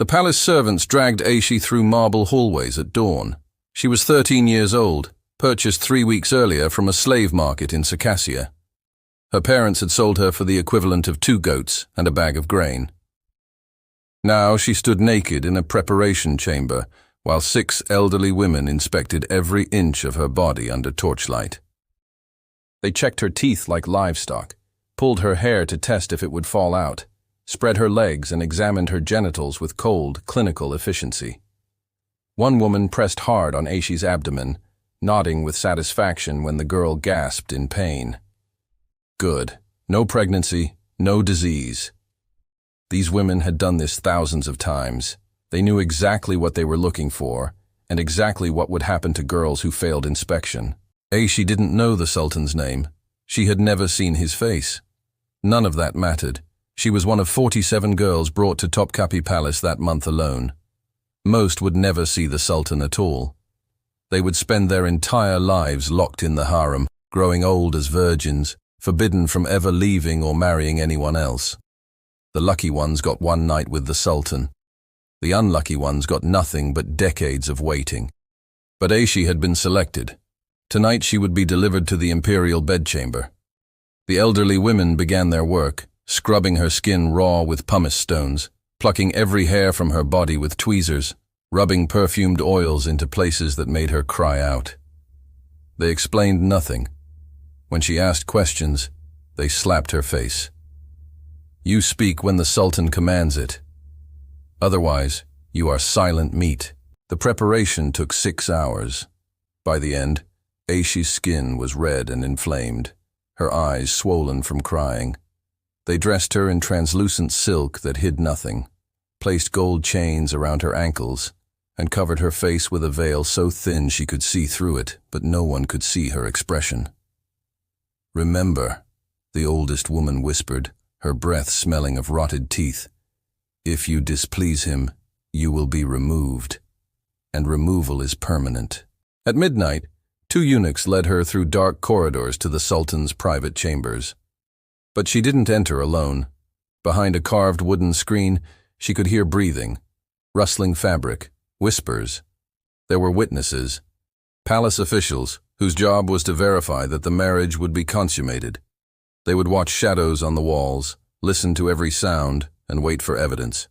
The palace servants dragged Aishi through marble hallways at dawn. She was 13 years old, purchased 3 weeks earlier from a slave market in Circassia. Her parents had sold her for the equivalent of 2 goats and a bag of grain. Now she stood naked in a preparation chamber, while 6 elderly women inspected every inch of her body under torchlight. They checked her teeth like livestock, pulled her hair to test if it would fall out, spread her legs and examined her genitals with cold, clinical efficiency. One woman pressed hard on Aishi's abdomen, nodding with satisfaction when the girl gasped in pain. Good. No pregnancy, no disease. These women had done this thousands of times. They knew exactly what they were looking for, and exactly what would happen to girls who failed inspection. Aishi didn't know the Sultan's name. She had never seen his face. None of that mattered. She was one of 47 girls brought to Topkapi Palace that month alone. Most would never see the Sultan at all. They would spend their entire lives locked in the harem, growing old as virgins, forbidden from ever leaving or marrying anyone else. The lucky ones got one night with the Sultan. The unlucky ones got nothing but decades of waiting. But Aishi had been selected. Tonight she would be delivered to the imperial bedchamber. The elderly women began their work, scrubbing her skin raw with pumice stones, plucking every hair from her body with tweezers, rubbing perfumed oils into places that made her cry out. They explained nothing. When she asked questions, they slapped her face. You speak when the Sultan commands it. Otherwise, you are silent meat. The preparation took 6 hours. By the end, Aishi's skin was red and inflamed, her eyes swollen from crying. They dressed her in translucent silk that hid nothing, placed gold chains around her ankles, and covered her face with a veil so thin she could see through it, but no one could see her expression. Remember, the oldest woman whispered, her breath smelling of rotted teeth. If you displease him, you will be removed, and removal is permanent. At midnight, 2 eunuchs led her through dark corridors to the Sultan's private chambers. But she didn't enter alone. Behind a carved wooden screen, she could hear breathing, rustling fabric, whispers. There were witnesses, palace officials, whose job was to verify that the marriage would be consummated. They would watch shadows on the walls, listen to every sound, and wait for evidence.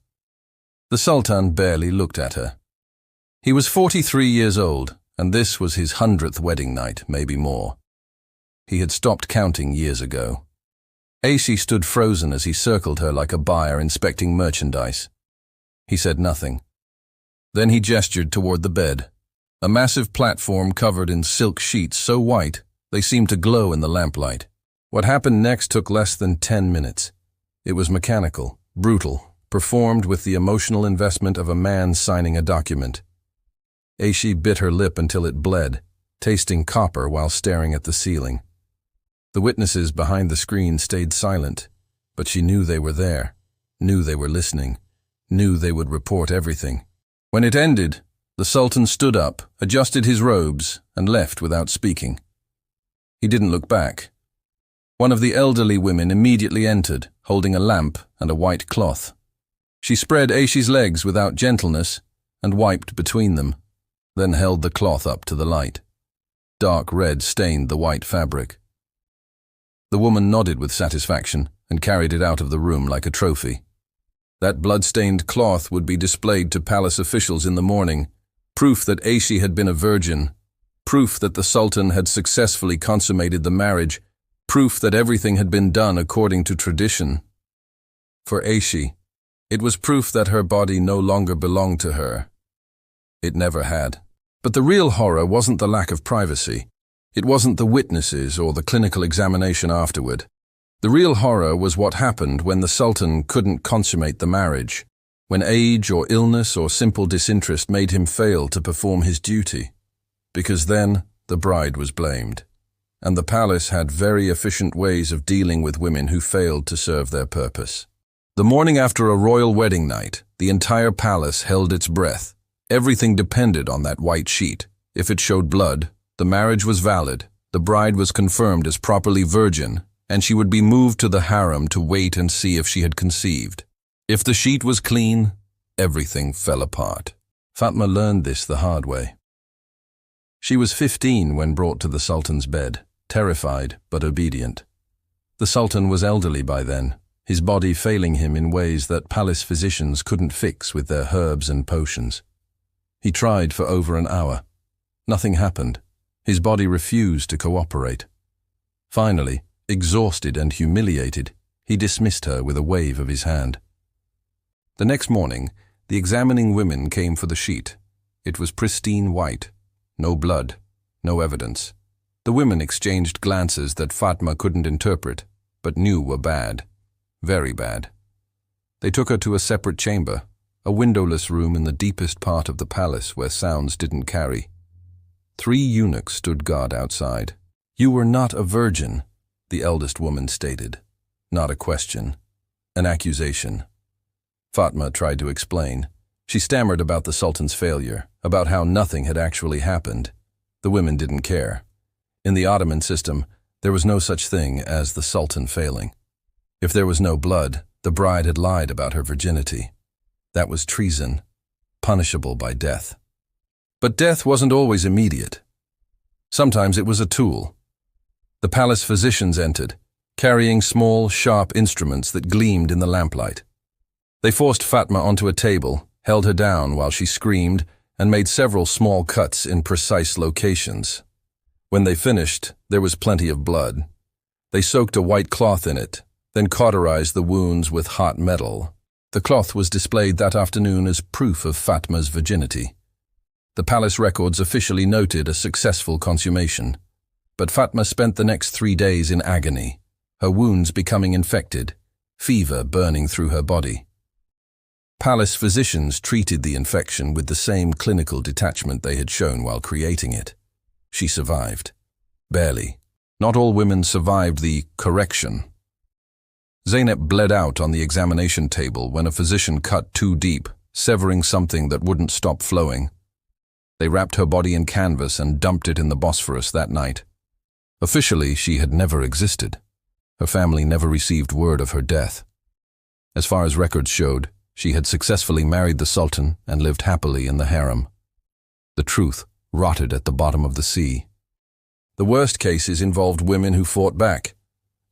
The Sultan barely looked at her. He was 43 years old, and this was his 100th wedding night, maybe more. He had stopped counting years ago. Aishi stood frozen as he circled her like a buyer inspecting merchandise. He said nothing. Then he gestured toward the bed, a massive platform covered in silk sheets so white they seemed to glow in the lamplight. What happened next took less than 10 minutes. It was mechanical, brutal, performed with the emotional investment of a man signing a document. Aishi bit her lip until it bled, tasting copper while staring at the ceiling. The witnesses behind the screen stayed silent, but she knew they were there, knew they were listening, knew they would report everything. When it ended, the Sultan stood up, adjusted his robes, and left without speaking. He didn't look back. One of the elderly women immediately entered, holding a lamp and a white cloth. She spread Aishi's legs without gentleness and wiped between them, then held the cloth up to the light. Dark red stained the white fabric. The woman nodded with satisfaction and carried it out of the room like a trophy. That blood-stained cloth would be displayed to palace officials in the morning, proof that Aishi had been a virgin, proof that the Sultan had successfully consummated the marriage, proof that everything had been done according to tradition. For Aishi, it was proof that her body no longer belonged to her. It never had. But the real horror wasn't the lack of privacy. It wasn't the witnesses or the clinical examination afterward. The real horror was what happened when the Sultan couldn't consummate the marriage, when age or illness or simple disinterest made him fail to perform his duty. Because then the bride was blamed, and the palace had very efficient ways of dealing with women who failed to serve their purpose. The morning after a royal wedding night, the entire palace held its breath. Everything depended on that white sheet. If it showed blood, the marriage was valid, the bride was confirmed as properly virgin, and she would be moved to the harem to wait and see if she had conceived. If the sheet was clean, everything fell apart. Fatma learned this the hard way. She was 15 when brought to the Sultan's bed, terrified but obedient. The Sultan was elderly by then, his body failing him in ways that palace physicians couldn't fix with their herbs and potions. He tried for over an hour. Nothing happened. His body refused to cooperate. Finally, exhausted and humiliated, he dismissed her with a wave of his hand. The next morning, the examining women came for the sheet. It was pristine white. No blood, no evidence. The women exchanged glances that Fatma couldn't interpret, but knew were bad. Very bad. They took her to a separate chamber, a windowless room in the deepest part of the palace where sounds didn't carry. 3 eunuchs stood guard outside. "You were not a virgin," the eldest woman stated. Not a question. An accusation. Fatma tried to explain. She stammered about the Sultan's failure, about how nothing had actually happened. The women didn't care. In the Ottoman system, there was no such thing as the Sultan failing. If there was no blood, the bride had lied about her virginity. That was treason, punishable by death. But death wasn't always immediate. Sometimes it was a tool. The palace physicians entered, carrying small, sharp instruments that gleamed in the lamplight. They forced Fatma onto a table, held her down while she screamed, and made several small cuts in precise locations. When they finished, there was plenty of blood. They soaked a white cloth in it, then cauterized the wounds with hot metal. The cloth was displayed that afternoon as proof of Fatma's virginity. The palace records officially noted a successful consummation. But Fatma spent the next 3 days in agony, her wounds becoming infected, fever burning through her body. Palace physicians treated the infection with the same clinical detachment they had shown while creating it. She survived. Barely. Not all women survived the correction. Zeynep bled out on the examination table when a physician cut too deep, severing something that wouldn't stop flowing. They wrapped her body in canvas and dumped it in the Bosphorus that night. Officially, she had never existed. Her family never received word of her death. As far as records showed, she had successfully married the Sultan and lived happily in the harem. The truth rotted at the bottom of the sea. The worst cases involved women who fought back.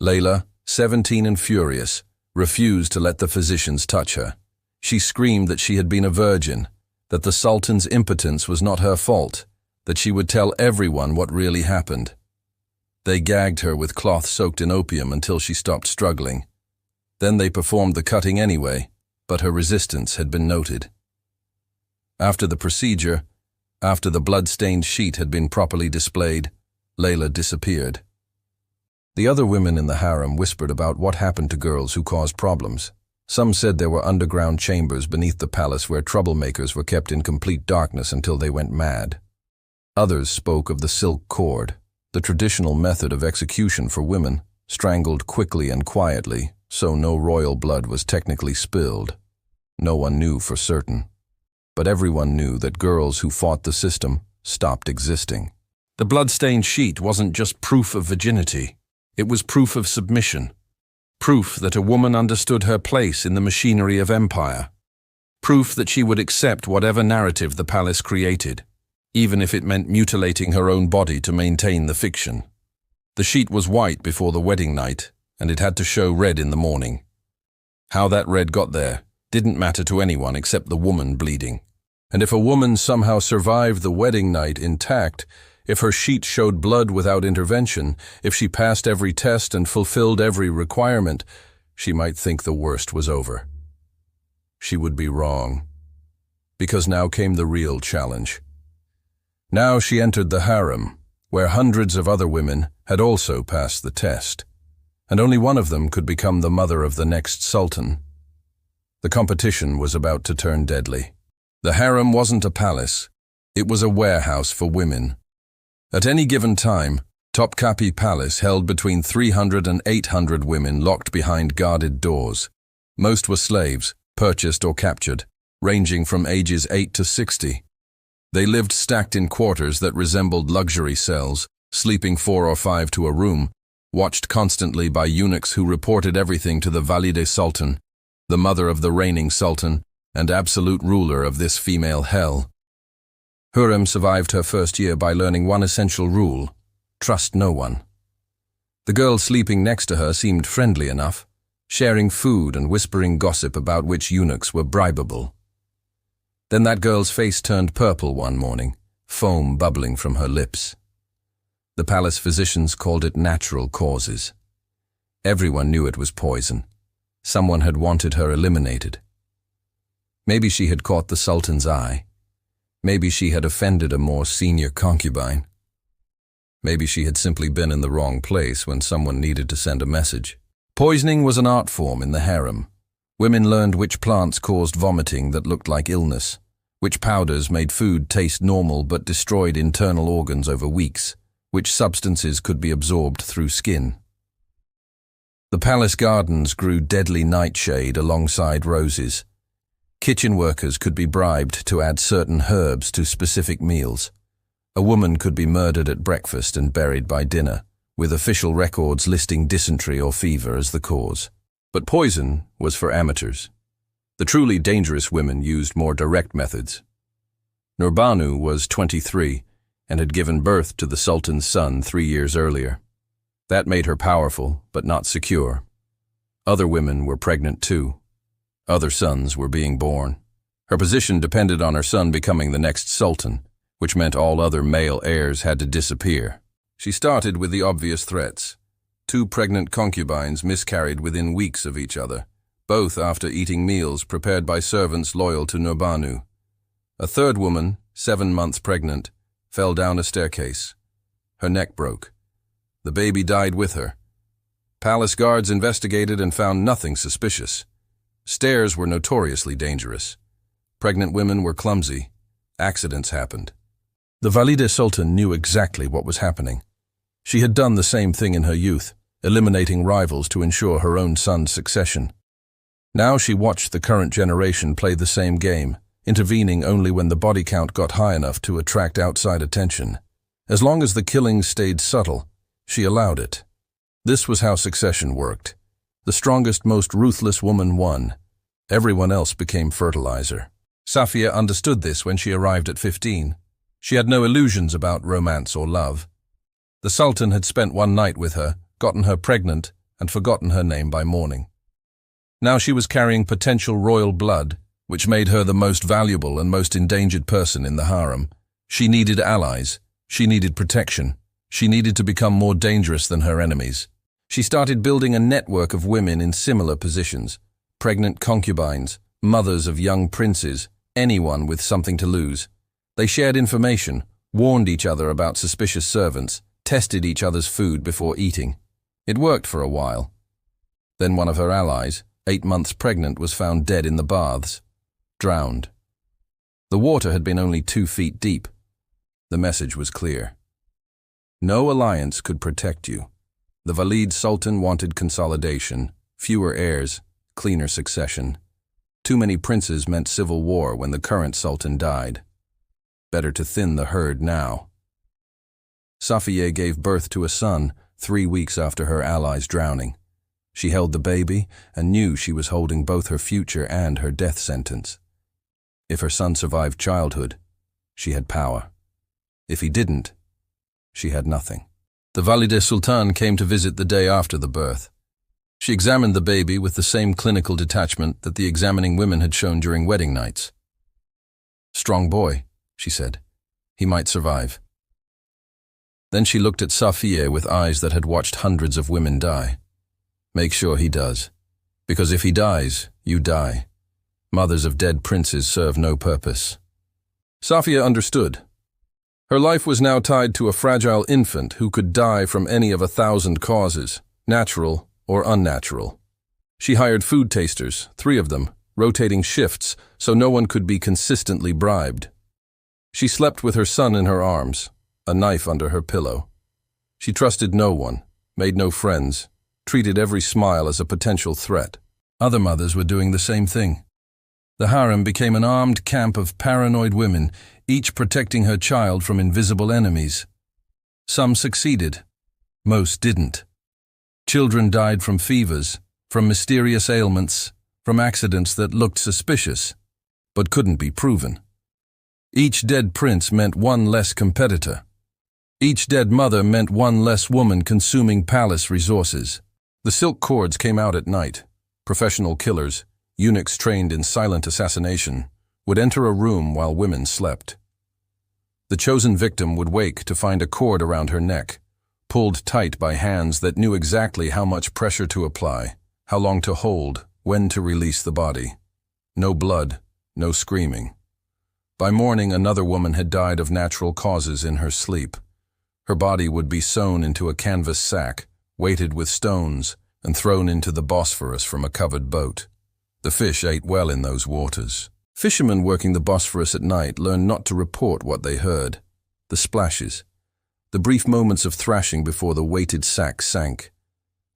Layla, 17 and furious, refused to let the physicians touch her. She screamed that she had been a virgin, that the Sultan's impotence was not her fault, that she would tell everyone what really happened. They gagged her with cloth soaked in opium until she stopped struggling. Then they performed the cutting anyway, but her resistance had been noted. After the procedure, after the blood-stained sheet had been properly displayed, Layla disappeared. The other women in the harem whispered about what happened to girls who caused problems. Some said there were underground chambers beneath the palace where troublemakers were kept in complete darkness until they went mad. Others spoke of the silk cord, the traditional method of execution for women, strangled quickly and quietly, so no royal blood was technically spilled. No one knew for certain. But everyone knew that girls who fought the system stopped existing. The blood-stained sheet wasn't just proof of virginity. It was proof of submission. Proof that a woman understood her place in the machinery of empire. Proof that she would accept whatever narrative the palace created, even if it meant mutilating her own body to maintain the fiction. The sheet was white before the wedding night, and it had to show red in the morning. How that red got there didn't matter to anyone except the woman bleeding. And if a woman somehow survived the wedding night intact, if her sheet showed blood without intervention, if she passed every test and fulfilled every requirement, she might think the worst was over. She would be wrong. Because now came the real challenge. Now she entered the harem, where hundreds of other women had also passed the test, and only one of them could become the mother of the next sultan. The competition was about to turn deadly. The harem wasn't a palace. It was a warehouse for women. At any given time, Topkapi Palace held between 300 and 800 women locked behind guarded doors. Most were slaves, purchased or captured, ranging from ages 8 to 60. They lived stacked in quarters that resembled luxury cells, sleeping 4 or 5 to a room, watched constantly by eunuchs who reported everything to the Valide Sultan, the mother of the reigning sultan, and absolute ruler of this female hell. Hurrem survived her first year by learning one essential rule: trust no one. The girl sleeping next to her seemed friendly enough, sharing food and whispering gossip about which eunuchs were bribable. Then that girl's face turned purple one morning, foam bubbling from her lips. The palace physicians called it natural causes. Everyone knew it was poison. Someone had wanted her eliminated. Maybe she had caught the Sultan's eye. Maybe she had offended a more senior concubine. Maybe she had simply been in the wrong place when someone needed to send a message. Poisoning was an art form in the harem. Women learned which plants caused vomiting that looked like illness, which powders made food taste normal but destroyed internal organs over weeks, which substances could be absorbed through skin. The palace gardens grew deadly nightshade alongside roses. Kitchen workers could be bribed to add certain herbs to specific meals. A woman could be murdered at breakfast and buried by dinner, with official records listing dysentery or fever as the cause. But poison was for amateurs. The truly dangerous women used more direct methods. Nurbanu was 23 and had given birth to the Sultan's son 3 years earlier. That made her powerful, but not secure. Other women were pregnant too. Other sons were being born. Her position depended on her son becoming the next sultan, which meant all other male heirs had to disappear. She started with the obvious threats. 2 pregnant concubines miscarried within weeks of each other, both after eating meals prepared by servants loyal to Nurbanu. A third woman, 7 months pregnant, fell down a staircase. Her neck broke. The baby died with her. Palace guards investigated and found nothing suspicious. Stairs were notoriously dangerous. Pregnant women were clumsy. Accidents happened. The Valide Sultan knew exactly what was happening. She had done the same thing in her youth, eliminating rivals to ensure her own son's succession. Now she watched the current generation play the same game, intervening only when the body count got high enough to attract outside attention. As long as the killings stayed subtle, she allowed it. This was how succession worked. The strongest, most ruthless woman won. Everyone else became fertilizer. Safia understood this when she arrived at 15. She had no illusions about romance or love. The Sultan had spent one night with her, gotten her pregnant, and forgotten her name by morning. Now she was carrying potential royal blood, which made her the most valuable and most endangered person in the harem. She needed allies. She needed protection. She needed to become more dangerous than her enemies. She started building a network of women in similar positions. Pregnant concubines, mothers of young princes, anyone with something to lose. They shared information, warned each other about suspicious servants, tested each other's food before eating. It worked for a while. Then one of her allies, 8 months pregnant, was found dead in the baths, drowned. The water had been only 2 feet deep. The message was clear. No alliance could protect you. The Valide Sultan wanted consolidation, fewer heirs, cleaner succession. Too many princes meant civil war when the current sultan died. Better to thin the herd now. Safiye gave birth to a son 3 weeks after her ally's drowning. She held the baby and knew she was holding both her future and her death sentence. If her son survived childhood, she had power. If he didn't, she had nothing. The Valide Sultan came to visit the day after the birth. She examined the baby with the same clinical detachment that the examining women had shown during wedding nights. "Strong boy," she said. "He might survive." Then she looked at Safiye with eyes that had watched hundreds of women die. "Make sure he does. Because if he dies, you die. Mothers of dead princes serve no purpose." Safiya understood. Her life was now tied to a fragile infant who could die from any of 1,000 causes, natural or unnatural. She hired food tasters, 3 of them, rotating shifts so no one could be consistently bribed. She slept with her son in her arms, a knife under her pillow. She trusted no one, made no friends, treated every smile as a potential threat. Other mothers were doing the same thing. The harem became an armed camp of paranoid women, each protecting her child from invisible enemies. Some succeeded. Most didn't. Children died from fevers, from mysterious ailments, from accidents that looked suspicious. but couldn't be proven. Each dead prince meant one less competitor. Each dead mother meant one less woman consuming palace resources. The silk cords came out at night. Professional killers, eunuchs trained in silent assassination, would enter a room while women slept. The chosen victim would wake to find a cord around her neck, pulled tight by hands that knew exactly how much pressure to apply, how long to hold, when to release the body. No blood, no screaming. By morning, another woman had died of natural causes in her sleep. Her body would be sewn into a canvas sack, weighted with stones, and thrown into the Bosphorus from a covered boat. The fish ate well in those waters. Fishermen working the Bosphorus at night learned not to report what they heard. The splashes, the brief moments of thrashing before the weighted sack sank.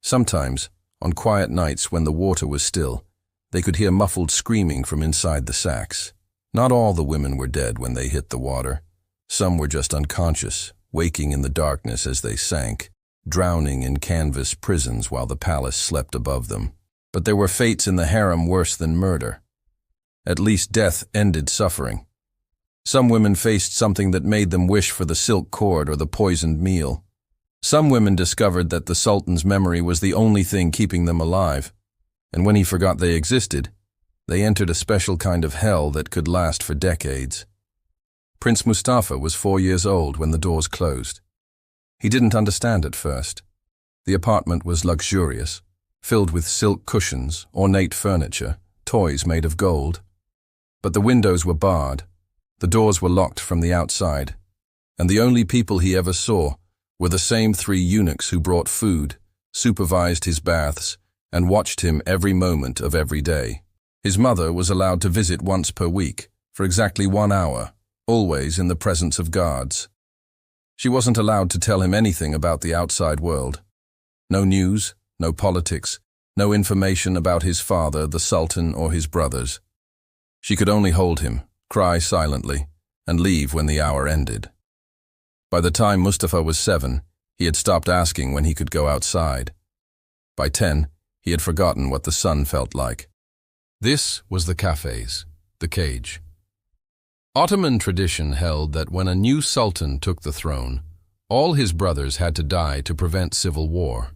Sometimes, on quiet nights when the water was still, they could hear muffled screaming from inside the sacks. Not all the women were dead when they hit the water. Some were just unconscious, waking in the darkness as they sank, drowning in canvas prisons while the palace slept above them. But there were fates in the harem worse than murder. At least death ended suffering. Some women faced something that made them wish for the silk cord or the poisoned meal. Some women discovered that the Sultan's memory was the only thing keeping them alive, and when he forgot they existed, they entered a special kind of hell that could last for decades. Prince Mustafa was 4 years old when the doors closed. He didn't understand at first. The apartment was luxurious, filled with silk cushions, ornate furniture, toys made of gold. But the windows were barred, the doors were locked from the outside, and the only people he ever saw were the same 3 eunuchs who brought food, supervised his baths, and watched him every moment of every day. His mother was allowed to visit once per week, for exactly 1 hour, always in the presence of guards. She wasn't allowed to tell him anything about the outside world. No news, no politics, no information about his father, the Sultan, or his brothers. She could only hold him, cry silently, and leave when the hour ended. By the time Mustafa was 7, he had stopped asking when he could go outside. By 10, he had forgotten what the sun felt like. This was the cafes, the cage. Ottoman tradition held that when a new sultan took the throne, all his brothers had to die to prevent civil war.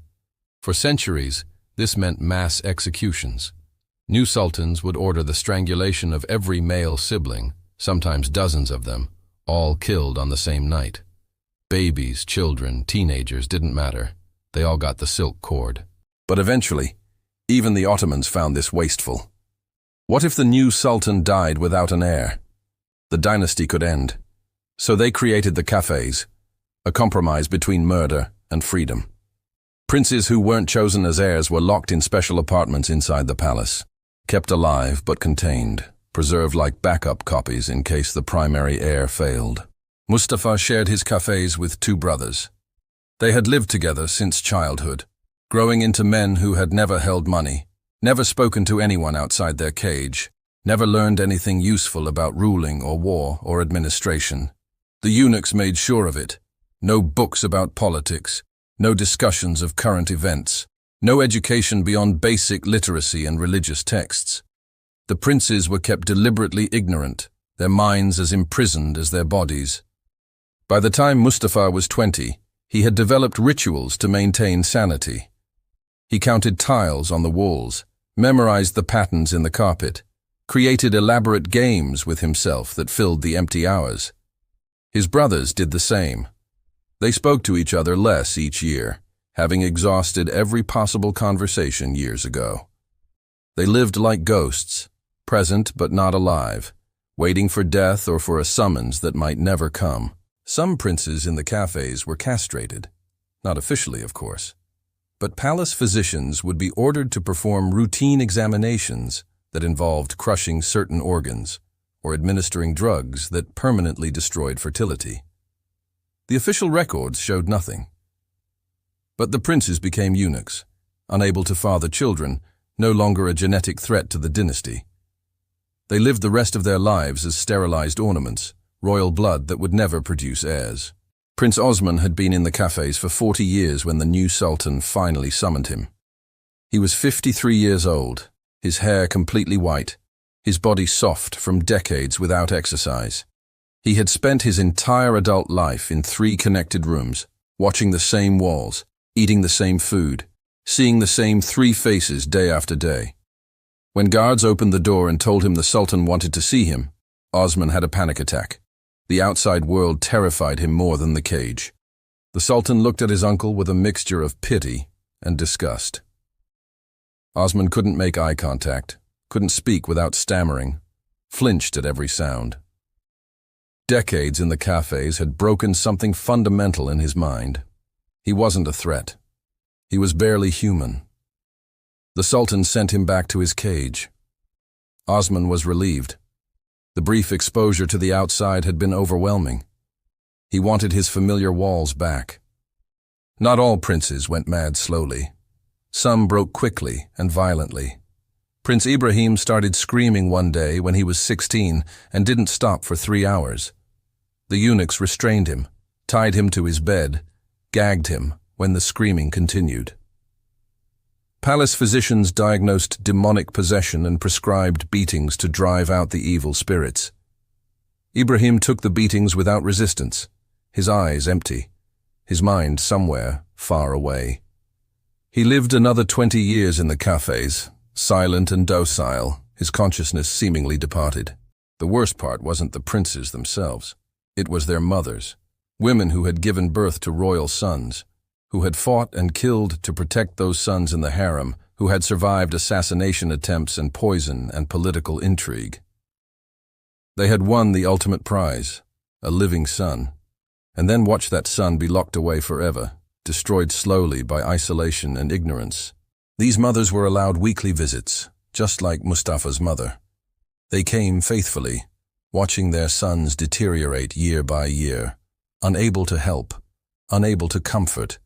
For centuries, this meant mass executions. New sultans would order the strangulation of every male sibling, sometimes dozens of them, all killed on the same night. Babies, children, teenagers didn't matter. They all got the silk cord. But eventually, even the Ottomans found this wasteful. What if the new sultan died without an heir? The dynasty could end. So they created the cafes, a compromise between murder and freedom. Princes who weren't chosen as heirs were locked in special apartments inside the palace, kept alive but contained, preserved like backup copies in case the primary heir failed. Mustafa shared his cafes with 2 brothers. They had lived together since childhood, growing into men who had never held money, never spoken to anyone outside their cage, never learned anything useful about ruling or war or administration. The eunuchs made sure of it. No books about politics, no discussions of current events, no education beyond basic literacy and religious texts. The princes were kept deliberately ignorant, their minds as imprisoned as their bodies. By the time Mustafa was 20, he had developed rituals to maintain sanity. He counted tiles on the walls, memorized the patterns in the carpet, created elaborate games with himself that filled the empty hours. His brothers did the same. They spoke to each other less each year, having exhausted every possible conversation years ago. They lived like ghosts, present but not alive, waiting for death or for a summons that might never come. Some princes in the cafes were castrated, not officially, of course, but palace physicians would be ordered to perform routine examinations that involved crushing certain organs or administering drugs that permanently destroyed fertility. The official records showed nothing. But the princes became eunuchs, unable to father children, no longer a genetic threat to the dynasty. They lived the rest of their lives as sterilized ornaments, royal blood that would never produce heirs. Prince Osman had been in the cafes for 40 years when the new sultan finally summoned him. He was 53 years old, his hair completely white, his body soft from decades without exercise. He had spent his entire adult life in 3 connected rooms, watching the same walls, eating the same food, seeing the same 3 faces day after day. When guards opened the door and told him the Sultan wanted to see him, Osman had a panic attack. The outside world terrified him more than the cage. The Sultan looked at his uncle with a mixture of pity and disgust. Osman couldn't make eye contact, couldn't speak without stammering, flinched at every sound. Decades in the cafes had broken something fundamental in his mind. He wasn't a threat. He was barely human. The Sultan sent him back to his cage. Osman was relieved. The brief exposure to the outside had been overwhelming. He wanted his familiar walls back. Not all princes went mad slowly. Some broke quickly and violently. Prince Ibrahim started screaming one day when he was 16 and didn't stop for 3 hours. The eunuchs restrained him, tied him to his bed, gagged him when the screaming continued. Palace physicians diagnosed demonic possession and prescribed beatings to drive out the evil spirits. Ibrahim took the beatings without resistance, his eyes empty, his mind somewhere far away. He lived another 20 years in the cafes, silent and docile, his consciousness seemingly departed. The worst part wasn't the princes themselves. It was their mothers, women who had given birth to royal sons, who had fought and killed to protect those sons in the harem, who had survived assassination attempts and poison and political intrigue. They had won the ultimate prize, a living son, and then watched that son be locked away forever, destroyed slowly by isolation and ignorance. These mothers were allowed weekly visits, just like Mustafa's mother. They came faithfully, watching their sons deteriorate year by year, unable to help, unable to comfort,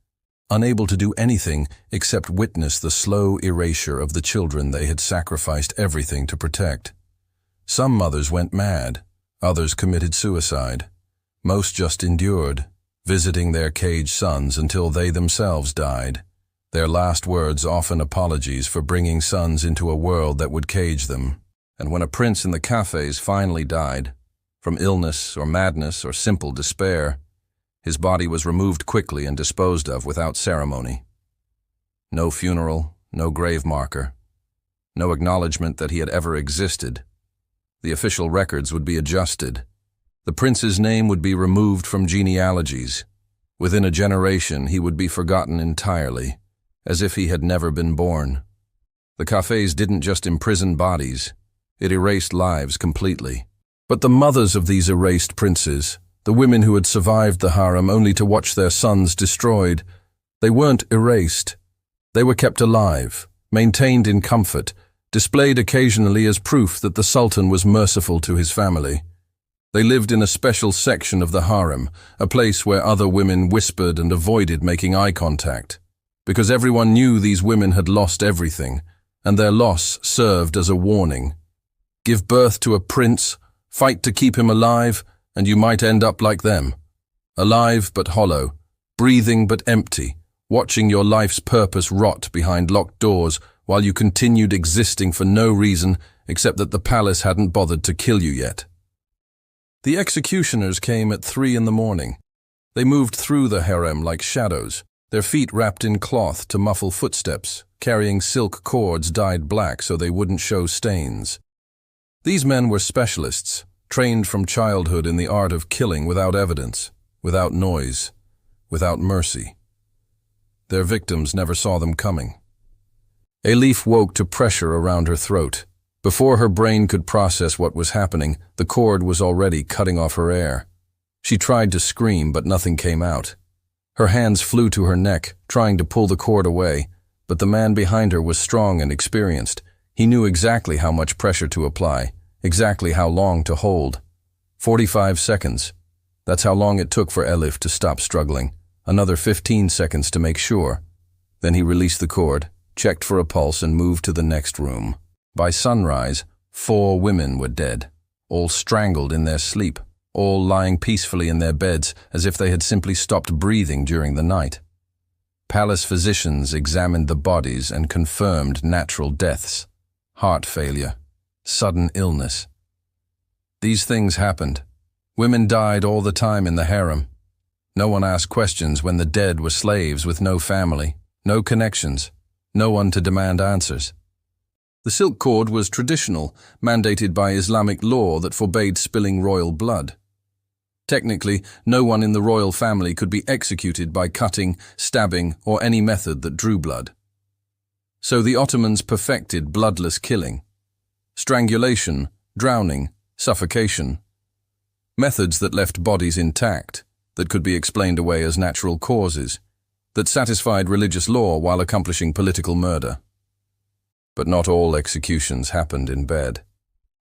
unable to do anything except witness the slow erasure of the children they had sacrificed everything to protect. Some mothers went mad, others committed suicide. Most just endured, visiting their caged sons until they themselves died, their last words often apologies for bringing sons into a world that would cage them. And when a prince in the cafes finally died, from illness or madness or simple despair, his body was removed quickly and disposed of without ceremony. No funeral, no grave marker, no acknowledgement that he had ever existed. The official records would be adjusted. The prince's name would be removed from genealogies. Within a generation, he would be forgotten entirely, as if he had never been born. The cafes didn't just imprison bodies, it erased lives completely. But the mothers of these erased princes, the women who had survived the harem only to watch their sons destroyed, they weren't erased. They were kept alive, maintained in comfort, displayed occasionally as proof that the Sultan was merciful to his family. They lived in a special section of the harem, a place where other women whispered and avoided making eye contact, because everyone knew these women had lost everything, and their loss served as a warning. Give birth to a prince, fight to keep him alive, and you might end up like them. Alive but hollow, breathing but empty, watching your life's purpose rot behind locked doors while you continued existing for no reason except that the palace hadn't bothered to kill you yet. The executioners came at 3 in the morning. They moved through the harem like shadows, their feet wrapped in cloth to muffle footsteps, carrying silk cords dyed black so they wouldn't show stains. These men were specialists, trained from childhood in the art of killing without evidence, without noise, without mercy. Their victims never saw them coming. Elif woke to pressure around her throat. Before her brain could process what was happening, the cord was already cutting off her air. She tried to scream, but nothing came out. Her hands flew to her neck, trying to pull the cord away, but the man behind her was strong and experienced. He knew exactly how much pressure to apply, exactly how long to hold. 45 seconds. That's how long it took for Elif to stop struggling. Another 15 seconds to make sure. Then he released the cord, checked for a pulse, and moved to the next room. By sunrise, 4 women were dead, all strangled in their sleep, all lying peacefully in their beds as if they had simply stopped breathing during the night. Palace physicians examined the bodies and confirmed natural deaths. Heart failure, Sudden illness. These things happened. Women died all the time in the harem. No one asked questions when the dead were slaves with no family, no connections, no one to demand answers. The silk cord was traditional, mandated by Islamic law that forbade spilling royal blood. Technically, no one in the royal family could be executed by cutting, stabbing, or any method that drew blood. So the Ottomans perfected bloodless killing. Strangulation, drowning, suffocation. Methods that left bodies intact, that could be explained away as natural causes, that satisfied religious law while accomplishing political murder. But not all executions happened in bed.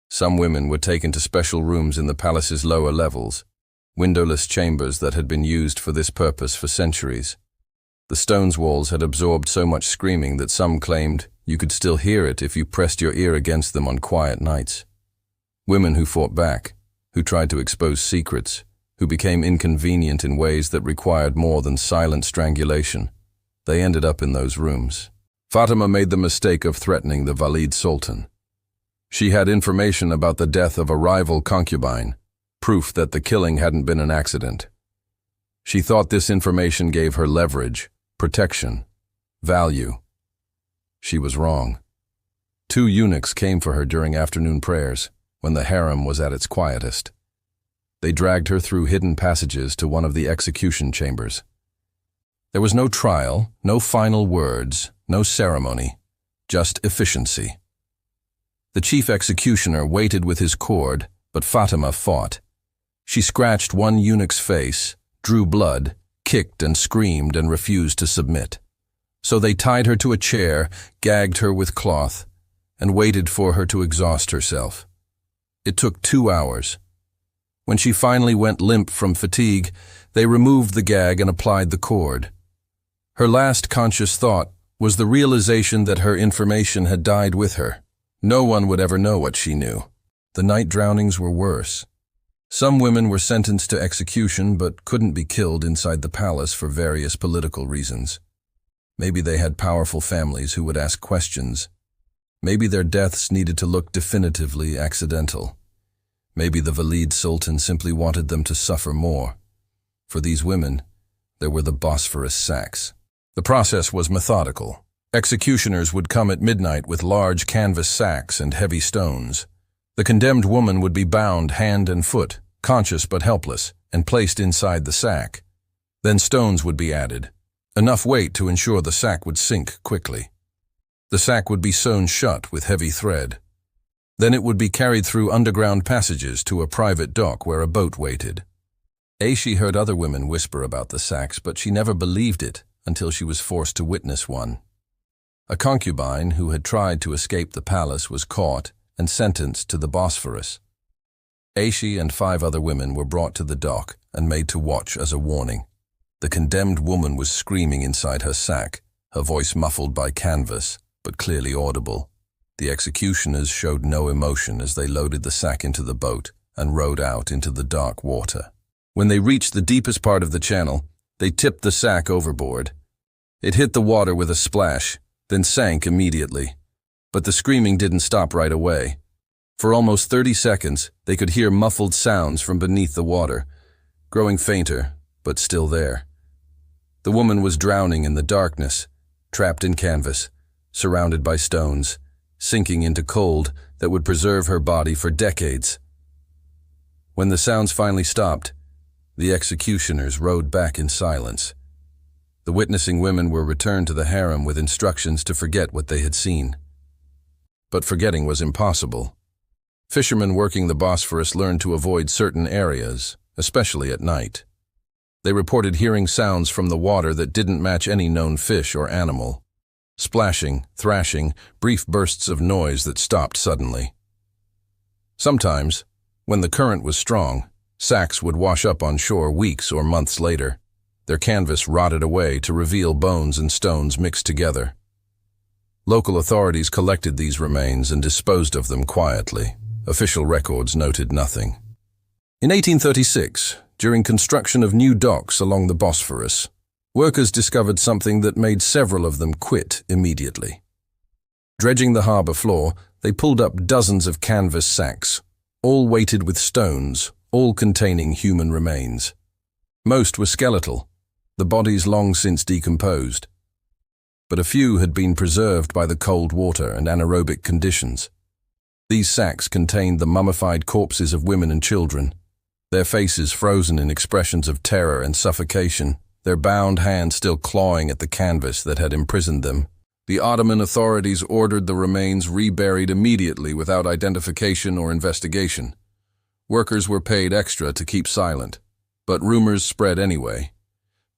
Some women were taken to special rooms in the palace's lower levels, windowless chambers that had been used for this purpose for centuries. The stone's walls had absorbed so much screaming that some claimed you could still hear it if you pressed your ear against them on quiet nights. Women who fought back, who tried to expose secrets, who became inconvenient in ways that required more than silent strangulation, they ended up in those rooms. Fatima made the mistake of threatening the Valid Sultan. She had information about the death of a rival concubine, proof that the killing hadn't been an accident. She thought this information gave her leverage, protection, value. She was wrong. 2 eunuchs came for her during afternoon prayers, when the harem was at its quietest. They dragged her through hidden passages to one of the execution chambers. There was no trial, no final words, no ceremony, just efficiency. The chief executioner waited with his cord, but Fatima fought. She scratched one eunuch's face, drew blood, kicked and screamed and refused to submit. So they tied her to a chair, gagged her with cloth, and waited for her to exhaust herself. It took 2 hours. When she finally went limp from fatigue, they removed the gag and applied the cord. Her last conscious thought was the realization that her information had died with her. No one would ever know what she knew. The night drownings were worse. Some women were sentenced to execution but couldn't be killed inside the palace for various political reasons. Maybe they had powerful families who would ask questions. Maybe their deaths needed to look definitively accidental. Maybe the Valid Sultan simply wanted them to suffer more. For these women, there were the Bosphorus sacks. The process was methodical. Executioners would come at midnight with large canvas sacks and heavy stones. The condemned woman would be bound hand and foot, conscious but helpless, and placed inside the sack. Then stones would be added, enough weight to ensure the sack would sink quickly. The sack would be sewn shut with heavy thread. Then it would be carried through underground passages to a private dock where a boat waited. Aishi heard other women whisper about the sacks, but she never believed it until she was forced to witness one. A concubine who had tried to escape the palace was caught and sentenced to the Bosphorus. Aishi and 5 other women were brought to the dock and made to watch as a warning. The condemned woman was screaming inside her sack, her voice muffled by canvas, but clearly audible. The executioners showed no emotion as they loaded the sack into the boat and rowed out into the dark water. When they reached the deepest part of the channel, they tipped the sack overboard. It hit the water with a splash, then sank immediately. But the screaming didn't stop right away. For almost 30 seconds, they could hear muffled sounds from beneath the water, growing fainter, but still there. The woman was drowning in the darkness, trapped in canvas, surrounded by stones, sinking into cold that would preserve her body for decades. When the sounds finally stopped, the executioners rowed back in silence. The witnessing women were returned to the harem with instructions to forget what they had seen. But forgetting was impossible. Fishermen working the Bosphorus learned to avoid certain areas, especially at night. They reported hearing sounds from the water that didn't match any known fish or animal. Splashing, thrashing, brief bursts of noise that stopped suddenly. Sometimes, when the current was strong, sacks would wash up on shore weeks or months later. Their canvas rotted away to reveal bones and stones mixed together. Local authorities collected these remains and disposed of them quietly. Official records noted nothing. In 1836, during construction of new docks along the Bosphorus, workers discovered something that made several of them quit immediately. Dredging the harbor floor, They pulled up dozens of canvas sacks, all weighted with stones, all containing human remains. Most were skeletal, the bodies long since decomposed. But a few had been preserved by the cold water and anaerobic conditions. These sacks contained the mummified corpses of women and children, their faces frozen in expressions of terror and suffocation, their bound hands still clawing at the canvas that had imprisoned them. The Ottoman authorities ordered the remains reburied immediately without identification or investigation. Workers were paid extra to keep silent, but rumors spread anyway.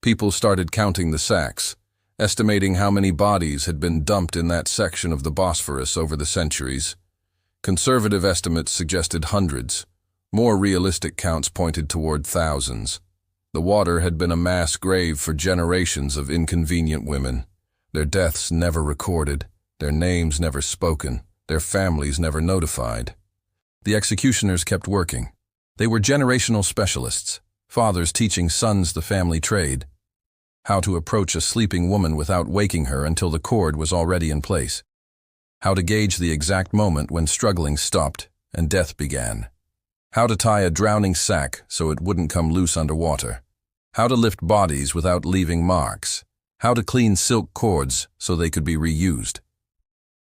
People started counting the sacks, estimating how many bodies had been dumped in that section of the Bosphorus over the centuries. Conservative estimates suggested hundreds. More realistic counts pointed toward thousands. The water had been a mass grave for generations of inconvenient women. Their deaths never recorded, their names never spoken, their families never notified. The executioners kept working. They were generational specialists, fathers teaching sons the family trade. How to approach a sleeping woman without waking her until the cord was already in place. How to gauge the exact moment when struggling stopped and death began. How to tie a drowning sack so it wouldn't come loose underwater. How to lift bodies without leaving marks. How to clean silk cords so they could be reused.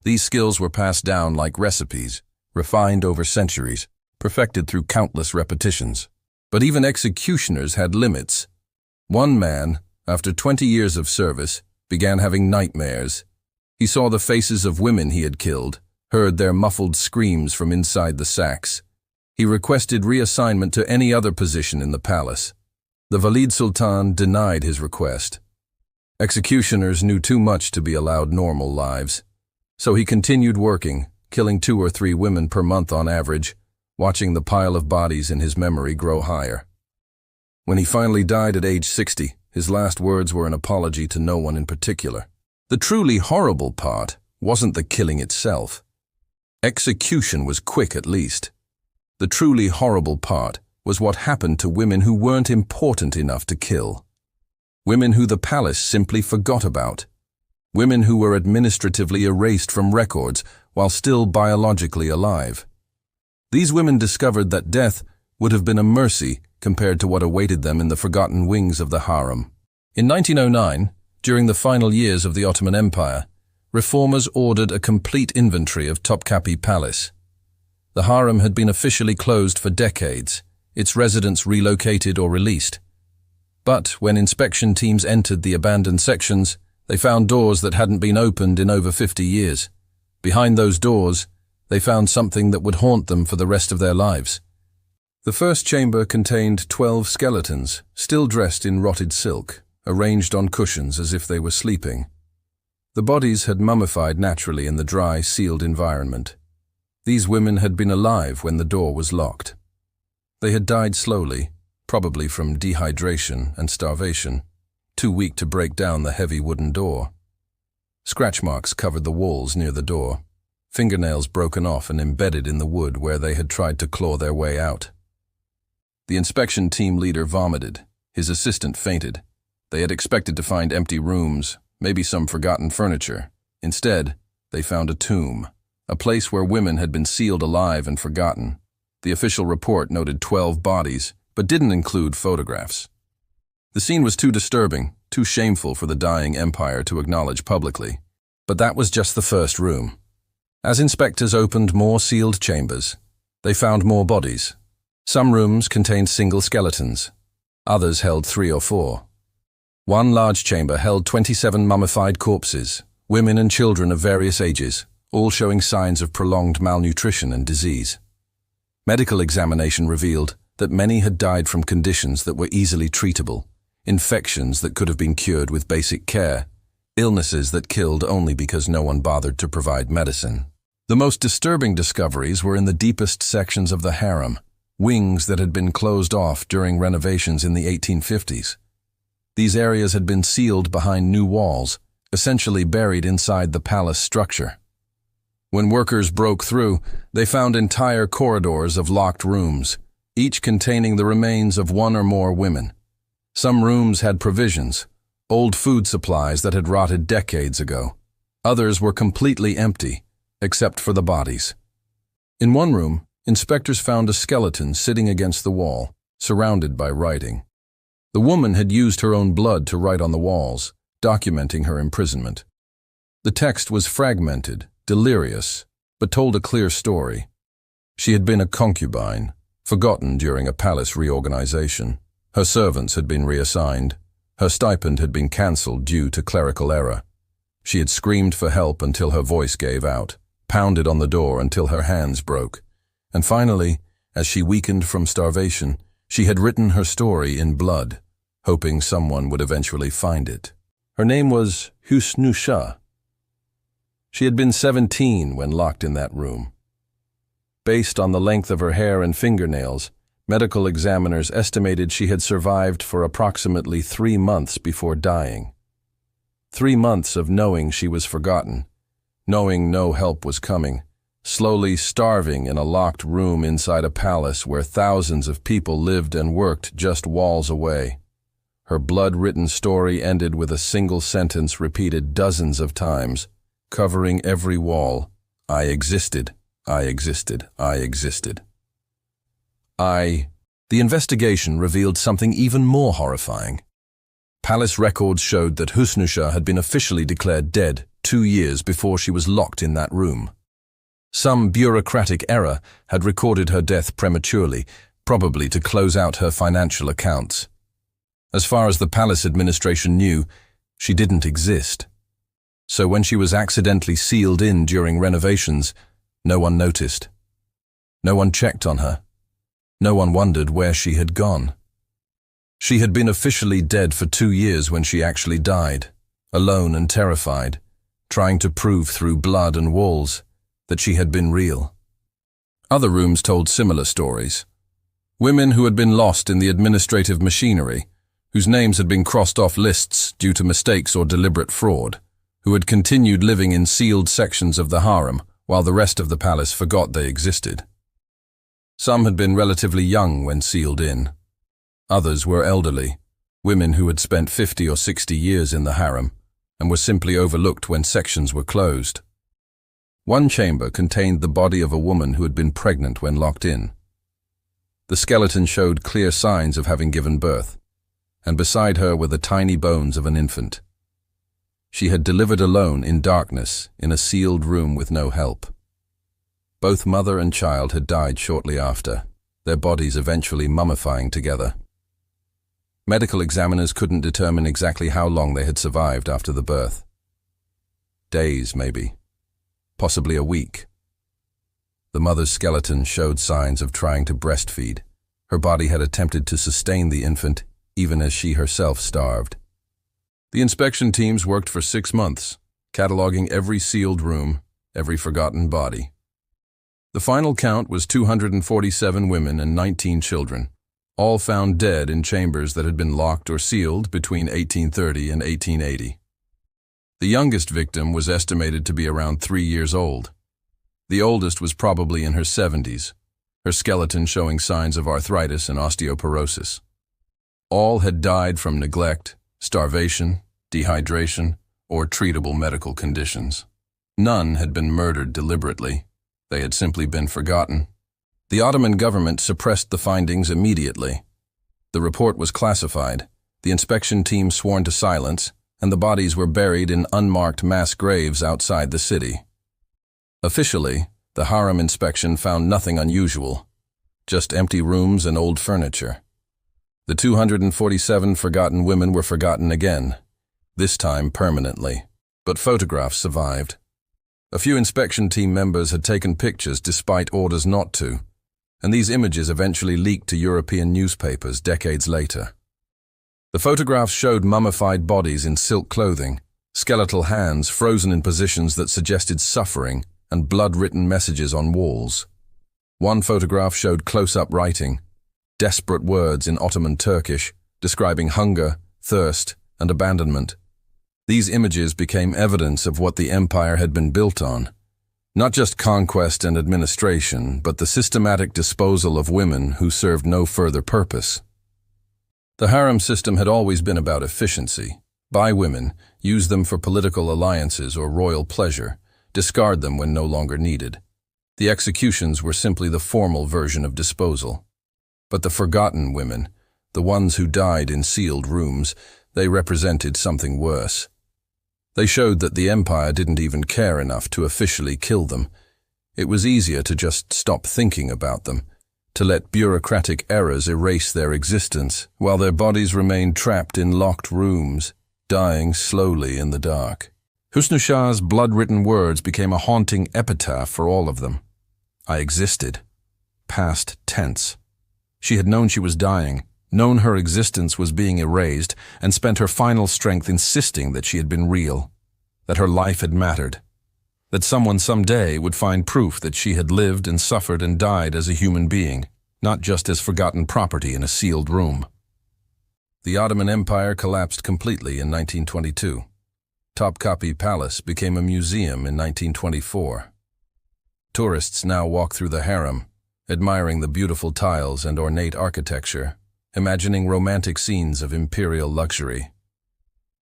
These skills were passed down like recipes, refined over centuries, perfected through countless repetitions. But even executioners had limits. One man, after 20 years of service, began having nightmares. He saw the faces of women he had killed, heard their muffled screams from inside the sacks. He requested reassignment to any other position in the palace. The Valid Sultan denied his request. Executioners knew too much to be allowed normal lives. So he continued working, killing 2 or 3 women per month on average, watching the pile of bodies in his memory grow higher. When he finally died at age 60, his last words were an apology to no one in particular. The truly horrible part wasn't the killing itself. Execution was quick at least. The truly horrible part was what happened to women who weren't important enough to kill. Women who the palace simply forgot about. Women who were administratively erased from records while still biologically alive. These women discovered that death would have been a mercy compared to what awaited them in the forgotten wings of the harem. In 1909, during the final years of the Ottoman Empire, reformers ordered a complete inventory of Topkapi Palace. The harem had been officially closed for decades, its residents relocated or released. But when inspection teams entered the abandoned sections, they found doors that hadn't been opened in over 50 years. Behind those doors, they found something that would haunt them for the rest of their lives. The first chamber contained 12 skeletons, still dressed in rotted silk, arranged on cushions as if they were sleeping. The bodies had mummified naturally in the dry, sealed environment. These women had been alive when the door was locked. They had died slowly, probably from dehydration and starvation, too weak to break down the heavy wooden door. Scratch marks covered the walls near the door, fingernails broken off and embedded in the wood where they had tried to claw their way out. The inspection team leader vomited. His assistant fainted. They had expected to find empty rooms, maybe some forgotten furniture. Instead, they found a tomb, a place where women had been sealed alive and forgotten. The official report noted 12 bodies, but didn't include photographs. The scene was too disturbing, too shameful for the dying empire to acknowledge publicly. But that was just the first room. As inspectors opened more sealed chambers, they found more bodies. Some rooms contained single skeletons. Others held 3 or 4. One large chamber held 27 mummified corpses, women and children of various ages, all showing signs of prolonged malnutrition and disease. Medical examination revealed that many had died from conditions that were easily treatable, infections that could have been cured with basic care, illnesses that killed only because no one bothered to provide medicine. The most disturbing discoveries were in the deepest sections of the harem, wings that had been closed off during renovations in the 1850s. These areas had been sealed behind new walls, essentially buried inside the palace structure. When workers broke through, they found entire corridors of locked rooms, each containing the remains of 1 or more women. Some rooms had provisions, old food supplies that had rotted decades ago. Others were completely empty, except for the bodies. In one room, inspectors found a skeleton sitting against the wall, surrounded by writing. The woman had used her own blood to write on the walls, documenting her imprisonment. The text was fragmented, delirious, but told a clear story. She had been a concubine, forgotten during a palace reorganization. Her servants had been reassigned. Her stipend had been cancelled due to clerical error. She had screamed for help until her voice gave out, pounded on the door until her hands broke. And finally, as she weakened from starvation, she had written her story in blood, hoping someone would eventually find it. Her name was Husnusha. She had been 17 when locked in that room. Based on the length of her hair and fingernails, medical examiners estimated she had survived for approximately 3 months before dying. 3 months of knowing she was forgotten, knowing no help was coming, slowly starving in a locked room inside a palace where thousands of people lived and worked just walls away. Her blood-written story ended with a single sentence repeated dozens of times, covering every wall. I existed. I existed. I existed. The investigation revealed something even more horrifying. Palace records showed that Husnusha had been officially declared dead 2 years before she was locked in that room. Some bureaucratic error had recorded her death prematurely, probably to close out her financial accounts. As far as the palace administration knew, she didn't exist. So when she was accidentally sealed in during renovations, no one noticed. No one checked on her. No one wondered where she had gone. She had been officially dead for 2 years when she actually died, alone and terrified, trying to prove through blood and walls that she had been real. Other rooms told similar stories. Women who had been lost in the administrative machinery, whose names had been crossed off lists due to mistakes or deliberate fraud, who had continued living in sealed sections of the harem while the rest of the palace forgot they existed. Some had been relatively young when sealed in. Others were elderly, women who had spent 50 or 60 years in the harem and were simply overlooked when sections were closed. One chamber contained the body of a woman who had been pregnant when locked in. The skeleton showed clear signs of having given birth, and beside her were the tiny bones of an infant. She had delivered alone in darkness in a sealed room with no help. Both mother and child had died shortly after, their bodies eventually mummifying together. Medical examiners couldn't determine exactly how long they had survived after the birth. Days, maybe. Possibly a week. The mother's skeleton showed signs of trying to breastfeed. Her body had attempted to sustain the infant, even as she herself starved. The inspection teams worked for 6 months, cataloging every sealed room, every forgotten body. The final count was 247 women and 19 children, all found dead in chambers that had been locked or sealed between 1830 and 1880. The youngest victim was estimated to be around 3 years old. The oldest was probably in her 70s, her skeleton showing signs of arthritis and osteoporosis. All had died from neglect, starvation, dehydration, or treatable medical conditions. None had been murdered deliberately. They had simply been forgotten. The Ottoman government suppressed the findings immediately. The report was classified, the inspection team sworn to silence, and the bodies were buried in unmarked mass graves outside the city. Officially, the harem inspection found nothing unusual, just empty rooms and old furniture. The 247 forgotten women were forgotten again, this time permanently, but photographs survived. A few inspection team members had taken pictures despite orders not to, and these images eventually leaked to European newspapers decades later. The photographs showed mummified bodies in silk clothing, skeletal hands frozen in positions that suggested suffering, and blood-written messages on walls. One photograph showed close-up writing, desperate words in Ottoman Turkish, describing hunger, thirst, and abandonment. These images became evidence of what the empire had been built on. Not just conquest and administration, but the systematic disposal of women who served no further purpose. The harem system had always been about efficiency. Buy women, use them for political alliances or royal pleasure, discard them when no longer needed. The executions were simply the formal version of disposal. But the forgotten women, the ones who died in sealed rooms, they represented something worse. They showed that the empire didn't even care enough to officially kill them. It was easier to just stop thinking about them, to let bureaucratic errors erase their existence, while their bodies remained trapped in locked rooms, dying slowly in the dark. Husn Shah's blood-written words became a haunting epitaph for all of them. I existed. Past tense. She had known she was dying, known her existence was being erased, and spent her final strength insisting that she had been real, that her life had mattered, that someone someday would find proof that she had lived and suffered and died as a human being, not just as forgotten property in a sealed room. The Ottoman Empire collapsed completely in 1922. Topkapi Palace became a museum in 1924. Tourists now walk through the harem, admiring the beautiful tiles and ornate architecture, imagining romantic scenes of imperial luxury.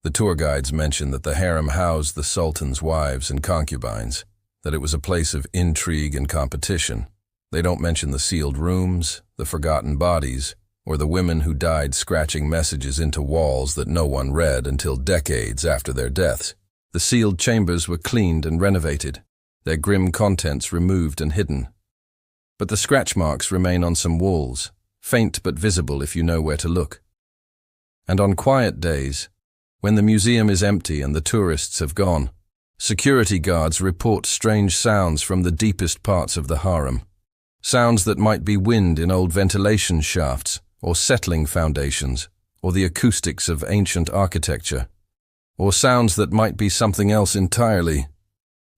The tour guides mention that the harem housed the sultan's wives and concubines, that it was a place of intrigue and competition. They don't mention the sealed rooms, the forgotten bodies, or the women who died scratching messages into walls that no one read until decades after their deaths. The sealed chambers were cleaned and renovated, their grim contents removed and hidden. But the scratch marks remain on some walls, faint but visible if you know where to look. And on quiet days, when the museum is empty and the tourists have gone, security guards report strange sounds from the deepest parts of the harem. Sounds that might be wind in old ventilation shafts, or settling foundations, or the acoustics of ancient architecture, or sounds that might be something else entirely.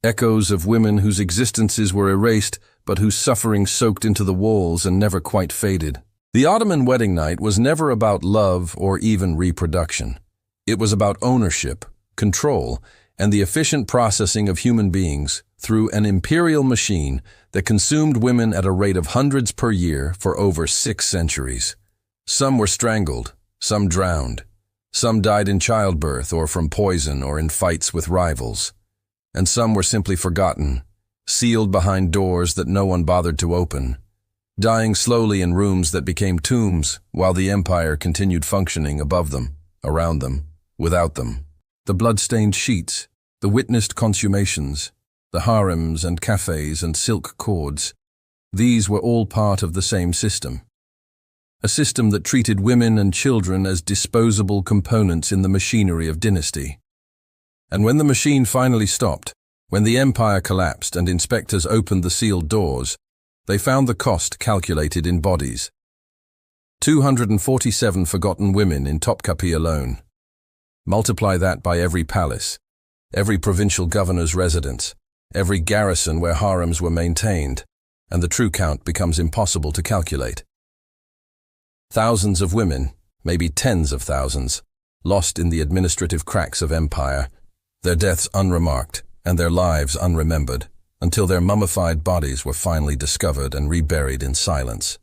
Echoes of women whose existences were erased, but whose suffering soaked into the walls and never quite faded. The Ottoman wedding night was never about love or even reproduction. It was about ownership, control, and the efficient processing of human beings through an imperial machine that consumed women at a rate of hundreds per year for over 6 centuries. Some were strangled, some drowned, some died in childbirth or from poison or in fights with rivals, and some were simply forgotten, sealed behind doors that no one bothered to open, dying slowly in rooms that became tombs while the empire continued functioning above them, around them, without them. The blood-stained sheets, the witnessed consummations, the harems and cafes and silk cords, these were all part of the same system. A system that treated women and children as disposable components in the machinery of dynasty. And when the machine finally stopped, when the empire collapsed and inspectors opened the sealed doors, they found the cost calculated in bodies. 247 forgotten women in Topkapi alone. Multiply that by every palace, every provincial governor's residence, every garrison where harems were maintained, and the true count becomes impossible to calculate. Thousands of women, maybe tens of thousands, lost in the administrative cracks of empire, their deaths unremarked and their lives unremembered, until their mummified bodies were finally discovered and reburied in silence.